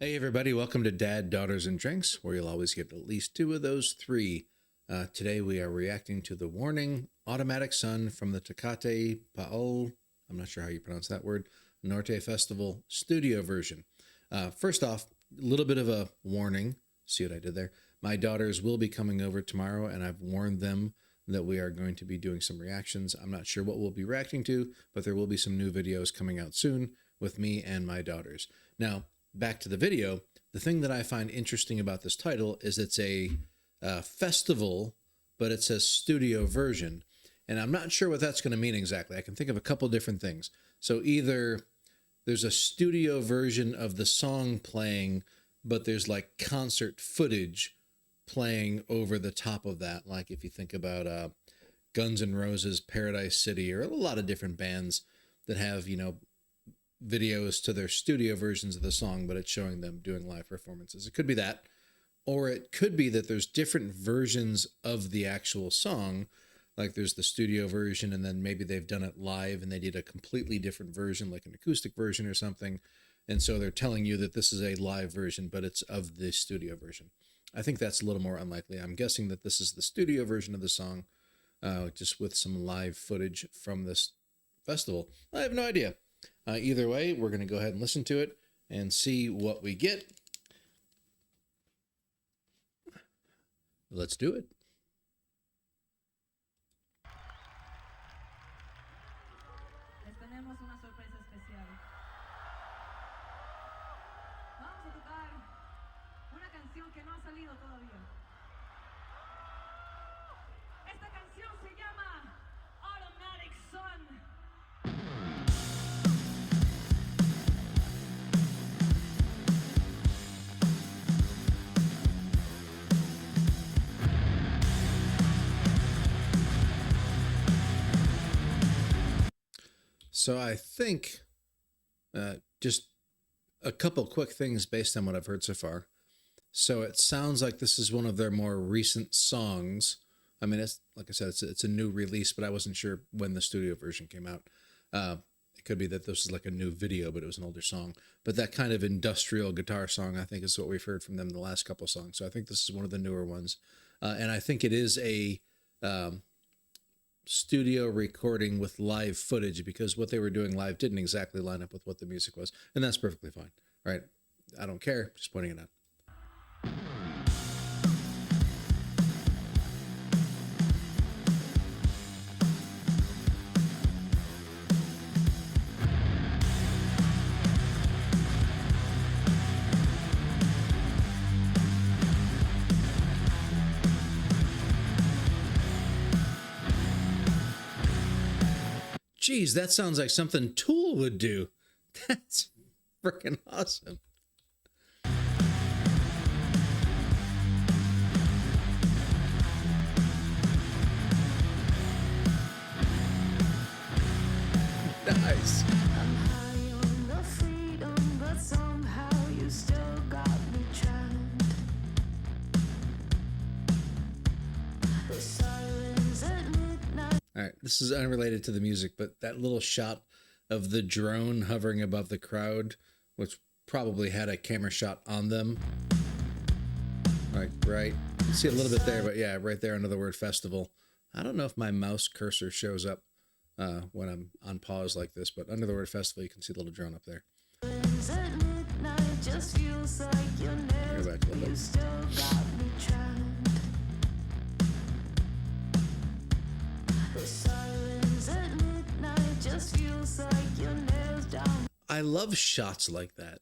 Hey everybody, welcome to Dad, Daughters, and Drinks, where you'll always get at least two of those three. Today we are reacting to the Warning Automatic Sun from the Tecate Paol, I'm not sure how you pronounce that word, Norte Festival studio version. First off, a little bit of a warning. See what I did there? My daughters will be coming over tomorrow, and I've warned them that we are going to be doing some reactions. I'm not sure what we'll be reacting to, but there will be some new videos coming out soon with me and my daughters. Now, back to the video. The thing that I find interesting about this title is it's a festival, but it says studio version. And I'm not sure what that's going to mean exactly. I can think of a couple different things. So either there's a studio version of the song playing, but there's like concert footage playing over the top of that. Like if you think about Guns N' Roses, Paradise City, or a lot of different bands that have, videos to their studio versions of the song, but it's showing them doing live performances. It could be that, or it could be that there's different versions of the actual song. Like there's the studio version, and then maybe they've done it live and they did a completely different version, like an acoustic version or something. And so they're telling you that this is a live version, but it's of the studio version. I think that's a little more unlikely. I'm guessing that this is the studio version of the song, just with some live footage from this festival. I have no idea. Either way, we're going to go ahead and listen to it and see what we get. Let's do it. Les tenemos una sorpresa especial. Vamos a tocar una canción que no ha salido todavía. Esta canción se llama Automatic Sun. So I think just a couple quick things based on what I've heard so far. So it sounds like this is one of their more recent songs. I mean, it's like I said, it's a new release, but I wasn't sure when the studio version came out. It could be that this is like a new video, but it was an older song. But that kind of industrial guitar song, I think, is what we've heard from them the last couple songs. So I think this is one of the newer ones. And I think it is a studio recording with live footage, because what they were doing live didn't exactly line up with what the music was. And that's perfectly fine, right? I don't care, just pointing it out. Geez, that sounds like something Tool would do. That's freaking awesome. Nice. I'm high on the freedom, but somehow you still got me trapped. The sirens at midnight. All right, this is unrelated to the music, but that little shot of the drone hovering above the crowd, which probably had a camera shot on them. Like, right, you can see a little bit there, but yeah, right there under the word festival. I don't know if my mouse cursor shows up when I'm on pause like this, but under the word festival, you can see the little drone up there. At midnight just feels like you're Go back a little you bit. still got me trapped. The sirens at midnight just feels like your nails down. I love shots like that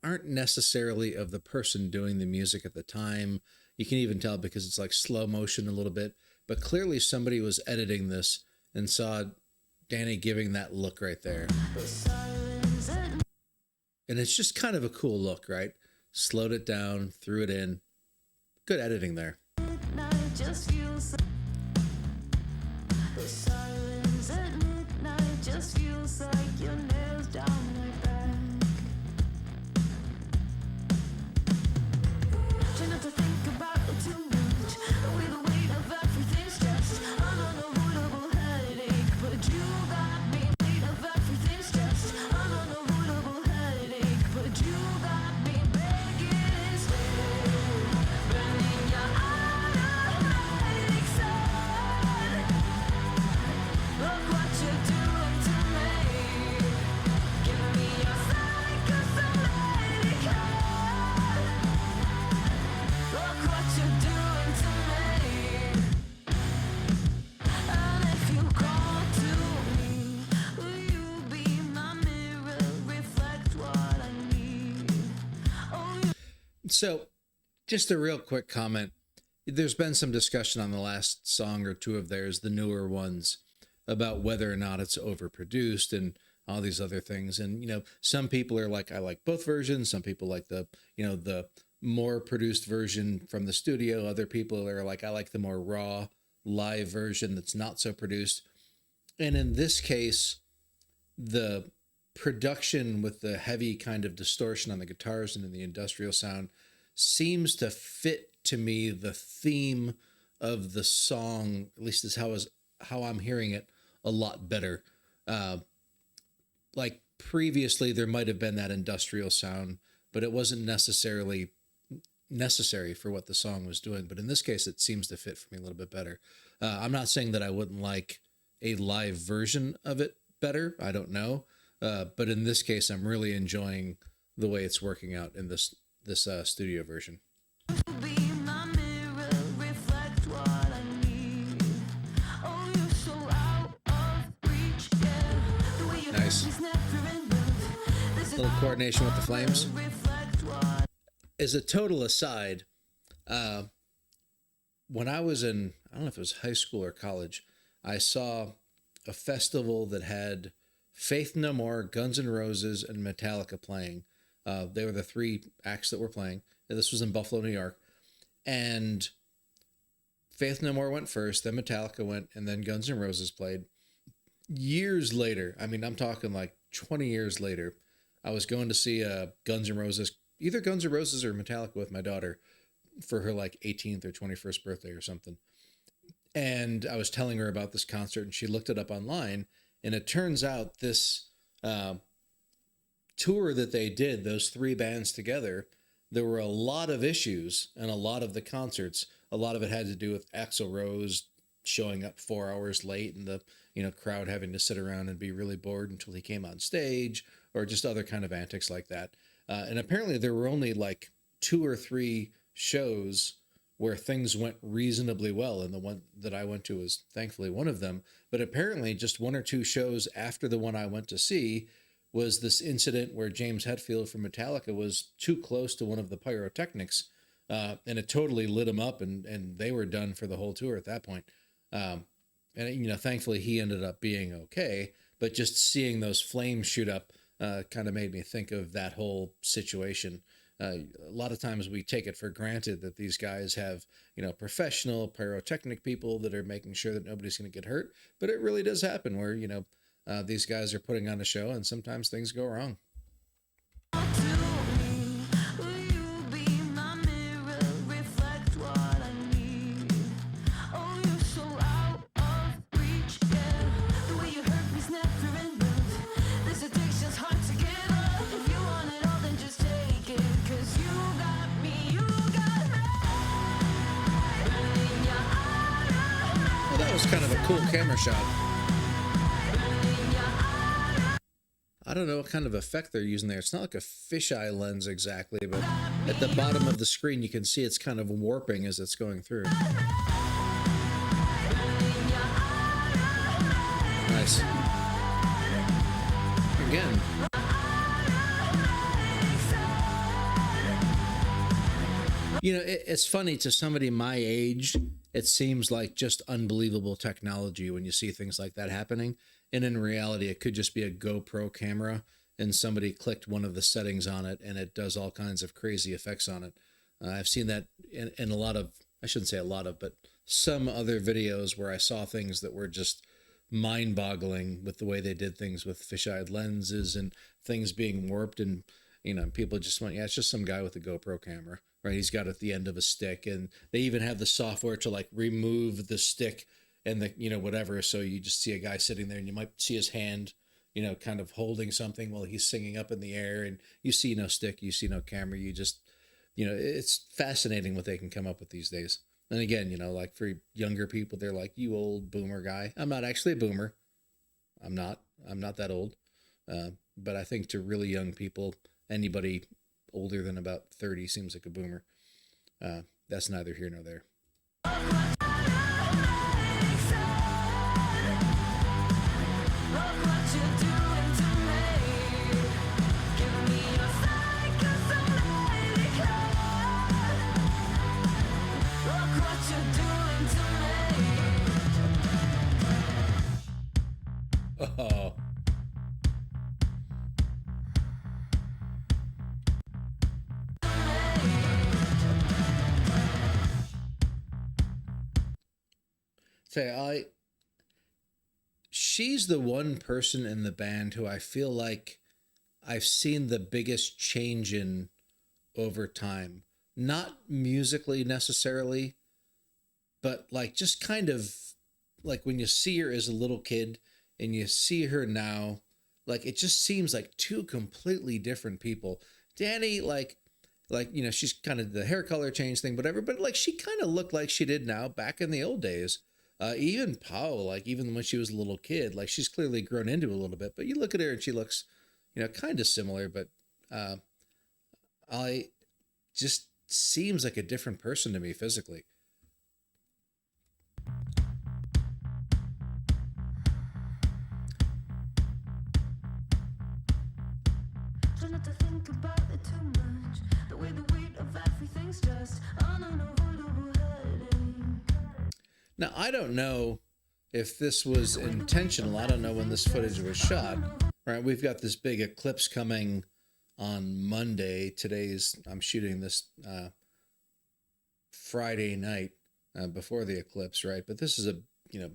aren't necessarily of the person doing the music at the time. You can even tell because it's like slow motion a little bit, but clearly somebody was editing this and saw Danny giving that look right there. The sirens at And it's just kind of a cool look, right? Slowed it down, threw it in. Good editing there. midnight just feels like the sirens at midnight just feels like your nails down my back. Try not to think about it too much. With the weight of everything stressed, I'm unavoidable headache, but you got me. Weight of everything stressed, I'm unavoidable headache, but you got So, just a real quick comment. There's been some discussion on the last song or two of theirs, the newer ones, about whether or not it's overproduced and all these other things. And, some people are like, I like both versions. Some people like the more produced version from the studio. Other people are like, I like the more raw live version that's not so produced. And in this case, the production with the heavy kind of distortion on the guitars and in the industrial sound seems to fit to me the theme of the song, at least is how I'm hearing it, a lot better. Like previously there might have been that industrial sound, but it wasn't necessarily necessary for what the song was doing. But in this case, it seems to fit for me a little bit better. I'm not saying that I wouldn't like a live version of it better. I don't know. But in this case, I'm really enjoying the way it's working out in this studio version. Be my mirror, reflect what I need. Oh, you're so out of reach, yeah. The way you Nice. Little coordination with the flames. As a total aside, when I was in, I don't know if it was high school or college, I saw a festival that had Faith No More, Guns N' Roses, and Metallica playing. They were the three acts that were playing. And this was in Buffalo, New York. And Faith No More went first, then Metallica went, and then Guns N' Roses played. Years later, I mean, I'm talking like 20 years later, I was going to see Guns N' Roses, either Guns N' Roses or Metallica with my daughter for her like 18th or 21st birthday or something. And I was telling her about this concert, and she looked it up online, and it turns out this tour that they did, those three bands together, there were a lot of issues, and a lot of the concerts, a lot of it had to do with Axl Rose showing up 4 hours late, and the crowd having to sit around and be really bored until he came on stage, or just other kind of antics like that. And apparently there were only like 2 or 3 shows where things went reasonably well, and the one that I went to was thankfully one of them. But apparently just 1 or 2 shows after the one I went to see was this incident where James Hetfield from Metallica was too close to one of the pyrotechnics, and it totally lit him up, and they were done for the whole tour at that point. And thankfully he ended up being okay, but just seeing those flames shoot up kind of made me think of that whole situation. A lot of times we take it for granted that these guys have, professional pyrotechnic people that are making sure that nobody's going to get hurt. But it really does happen where, these guys are putting on a show and sometimes things go wrong. Kind of a cool camera shot. I don't know what kind of effect they're using there. It's not like a fisheye lens exactly, but at the bottom of the screen you can see it's kind of warping as it's going through. Nice. Again. It's funny, to somebody my age, it seems like just unbelievable technology when you see things like that happening. And in reality, it could just be a GoPro camera and somebody clicked one of the settings on it and it does all kinds of crazy effects on it. I've seen that in a lot of, I shouldn't say a lot of, but some other videos where I saw things that were just mind-boggling with the way they did things with fisheye lenses and things being warped, and people just went, yeah, it's just some guy with a GoPro camera, right? He's got it at the end of a stick, and they even have the software to like remove the stick and the, whatever. So you just see a guy sitting there and you might see his hand, kind of holding something while he's singing up in the air, and you see no stick, you see no camera. You just, it's fascinating what they can come up with these days. And again, like for younger people, they're like, you old boomer guy. I'm not actually a boomer. I'm not that old. But I think to really young people, anybody older than about 30 seems like a boomer. That's neither here nor there. say she's the one person in the band who I feel like I've seen the biggest change in over time. Not musically necessarily, but like just kind of like when you see her as a little kid and you see her now, like it just seems like two completely different people. Danny, you know, she's kind of the hair color change thing, whatever, but like she kind of looked like she did now back in the old days. Even Pao, like even when she was a little kid, like she's clearly grown into a little bit, but you look at her and she looks, you know, kind of similar, but I just seems like a different person to me physically. Try not to think about it too much. The way the weight of everything's just an unavoidable headache. Now, I don't know if this was intentional. I don't know when this footage was shot. Right, we've got this big eclipse coming on Monday. I'm shooting this Friday night before the eclipse, right? But this is a, you know,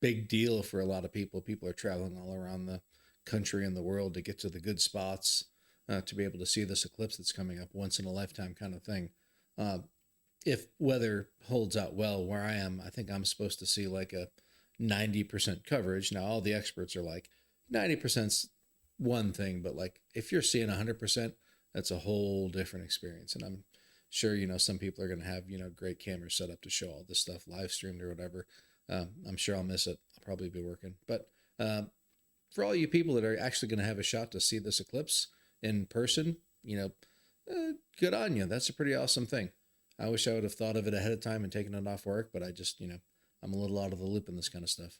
big deal for a lot of people. People are traveling all around the country and the world to get to the good spots to be able to see this eclipse that's coming up, once in a lifetime kind of thing. If weather holds out well where I am, I think I'm supposed to see like a 90% coverage. Now, all the experts are like 90%'s one thing, but like if you're seeing 100%, that's a whole different experience. And I'm sure, you know, some people are going to have, you know, great cameras set up to show all this stuff live streamed or whatever. I'm sure I'll miss it. I'll probably be working. But for all you people that are actually going to have a shot to see this eclipse in person, you know, good on you. That's a pretty awesome thing. I wish I would have thought of it ahead of time and taken it off work, but I just, you know, I'm a little out of the loop in this kind of stuff.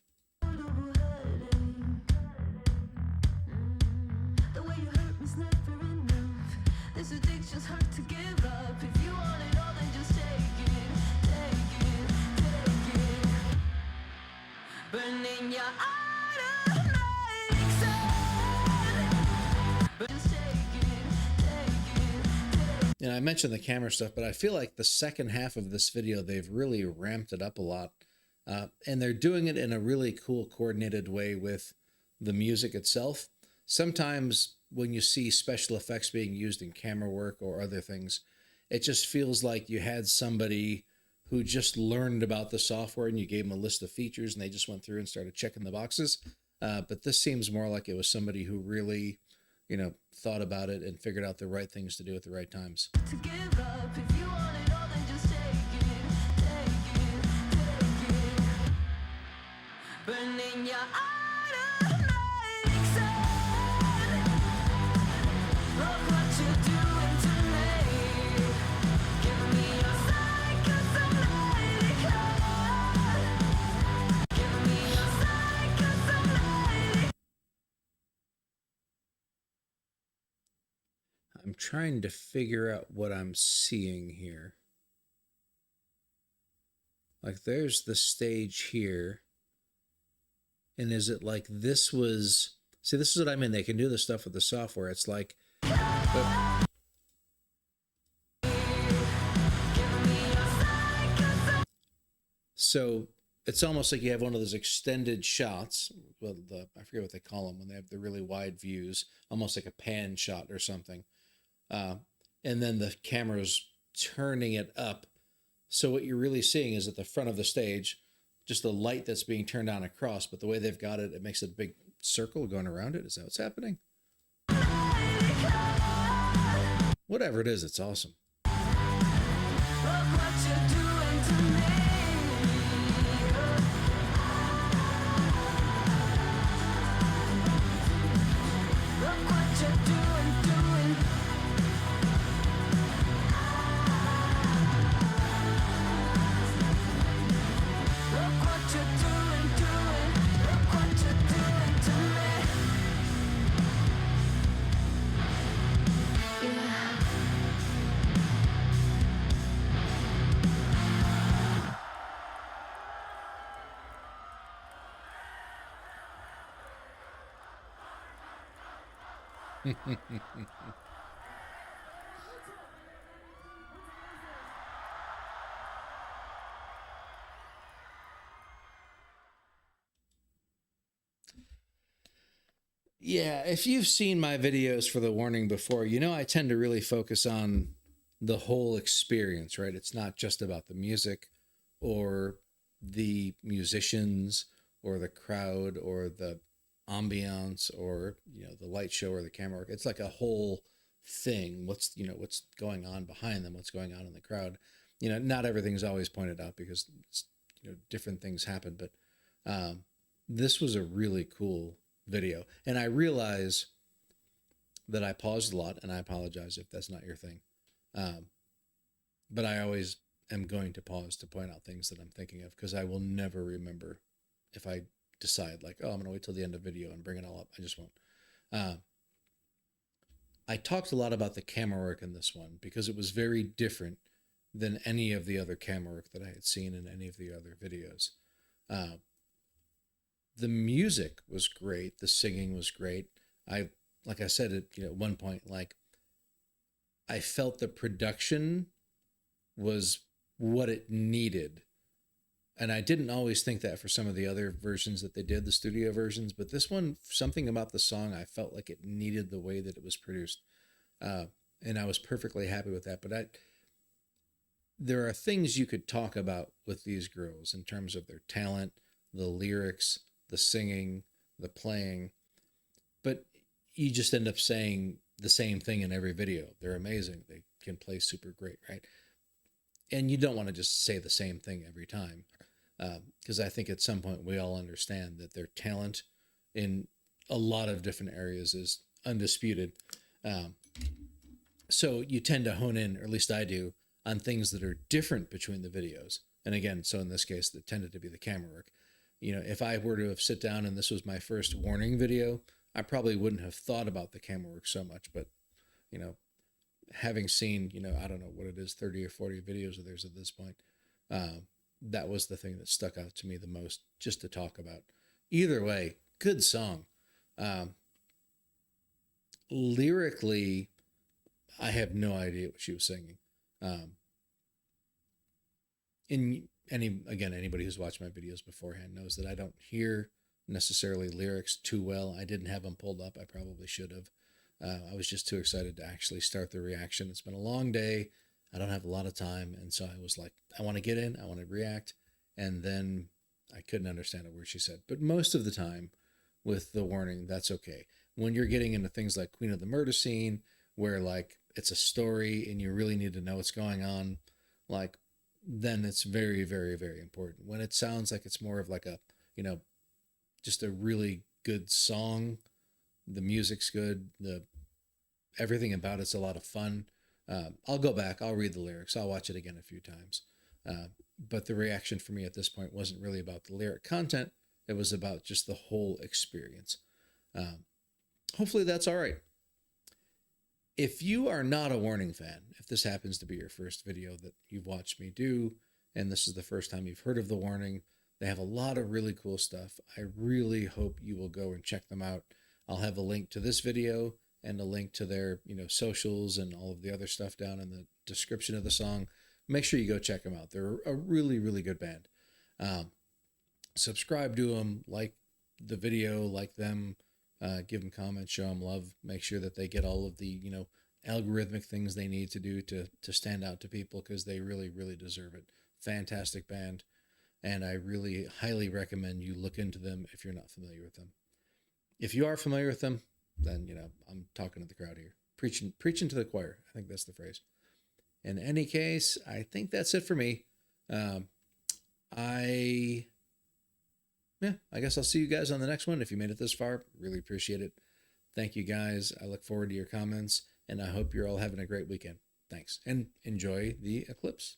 The way you hurt me's never enough. This addiction's hard to give up. If you want it all, then just take it, take it, take it. Burning your automatic sun. But just take it, take it. And I mentioned the camera stuff, but I feel like the second half of this video, they've really ramped it up a lot. And they're doing it in a really cool, coordinated way with the music itself. Sometimes when you see special effects being used in camera work or other things, it just feels like you had somebody who just learned about the software and you gave them a list of features and they just went through and started checking the boxes. But this seems more like it was somebody who really, you know, thought about it and figured out the right things to do at the right times. To give up. If you want it all, then just take it, take it, take it. Burning your automatic sun. Look what you're doing to me. Give me your psychosomatic heart. Give me your psychosomatic. I'm trying to figure out what I'm seeing here. Like there's the stage here. And is it like this was... See, this is what I mean. They can do this stuff with the software. It's like... So it's almost like you have one of those extended shots. Well, I forget what they call them when they have the really wide views, almost like a pan shot or something. And then the camera's turning it up. So what you're really seeing is at the front of the stage, just the light that's being turned on across, but the way they've got it, it makes a big circle going around it. Is that what's happening? Whatever it is, it's awesome. Look what you're doing to me. Look what you're doing. Look what you're doing. Look what you're doing to me. Yeah. Yeah, if you've seen my videos for the warning before, you know I tend to really focus on the whole experience, right? It's not just about the music or the musicians or the crowd or the ambiance or, the light show or the camera work. It's like a whole thing. What's going on behind them, what's going on in the crowd. Not everything's always pointed out because different things happen, but this was a really cool video. And I realize that I paused a lot, and I apologize if that's not your thing. Um, but I always am going to pause to point out things that I'm thinking of because I will never remember if I decide like, oh, I'm going to wait till the end of the video and bring it all up. I just won't. Uh, I talked a lot about the camera work in this one because it was very different than any of the other camera work that I had seen in any of the other videos. Uh, the music was great. The singing was great. Like I said at one point, like I felt the production was what it needed. And I didn't always think that for some of the other versions that they did, the studio versions, but this one, something about the song, I felt like it needed the way that it was produced. And I was perfectly happy with that. But there are things you could talk about with these girls in terms of their talent, the lyrics, the singing, the playing, but you just end up saying the same thing in every video. They're amazing. They can play super great, right? And you don't want to just say the same thing every time, because I think at some point we all understand that their talent in a lot of different areas is undisputed. So you tend to hone in, or at least I do, on things that are different between the videos. And again, so in this case, it tended to be the camera work. If I were to have sit down and this was my first warning video, I probably wouldn't have thought about the camera work so much. But, having seen, I don't know what it is, 30 or 40 videos of theirs at this point, that was the thing that stuck out to me the most just to talk about. Either way, good song. Lyrically, I have no idea what she was singing. Anybody who's watched my videos beforehand knows that I don't hear necessarily lyrics too well. I didn't have them pulled up. I probably should have. I was just too excited to actually start the reaction. It's been a long day. I don't have a lot of time. And so I was like, I want to get in. I want to react. And then I couldn't understand a word she said. But most of the time with the warning, that's okay. When you're getting into things like Queen of the Murder Scene, where like it's a story and you really need to know what's going on, like then it's very, very, very important. When it sounds like it's more of like a, just a really good song, the music's good, everything about it's a lot of fun. I'll go back, I'll read the lyrics, I'll watch it again a few times. But the reaction for me at this point wasn't really about the lyric content. It was about just the whole experience. Hopefully that's all right. If you are not a warning fan, if this happens to be your first video that you've watched me do, and this is the first time you've heard of the warning, they have a lot of really cool stuff. I really hope you will go and check them out. I'll have a link to this video and a link to their, socials and all of the other stuff down in the description of the song. Make sure you go check them out. They're a really, really good band. Subscribe to them, like the video, like them, give them comments, show them love, make sure that they get all of the, algorithmic things they need to do to stand out to people, because they really, really deserve it. Fantastic band. And I really highly recommend you look into them if you're not familiar with them. If you are familiar with them, then, I'm talking to the crowd here. Preaching to the choir. I think that's the phrase. In any case, I think that's it for me. I guess I'll see you guys on the next one. If you made it this far, really appreciate it. Thank you guys. I look forward to your comments, and I hope you're all having a great weekend. Thanks, and enjoy the eclipse.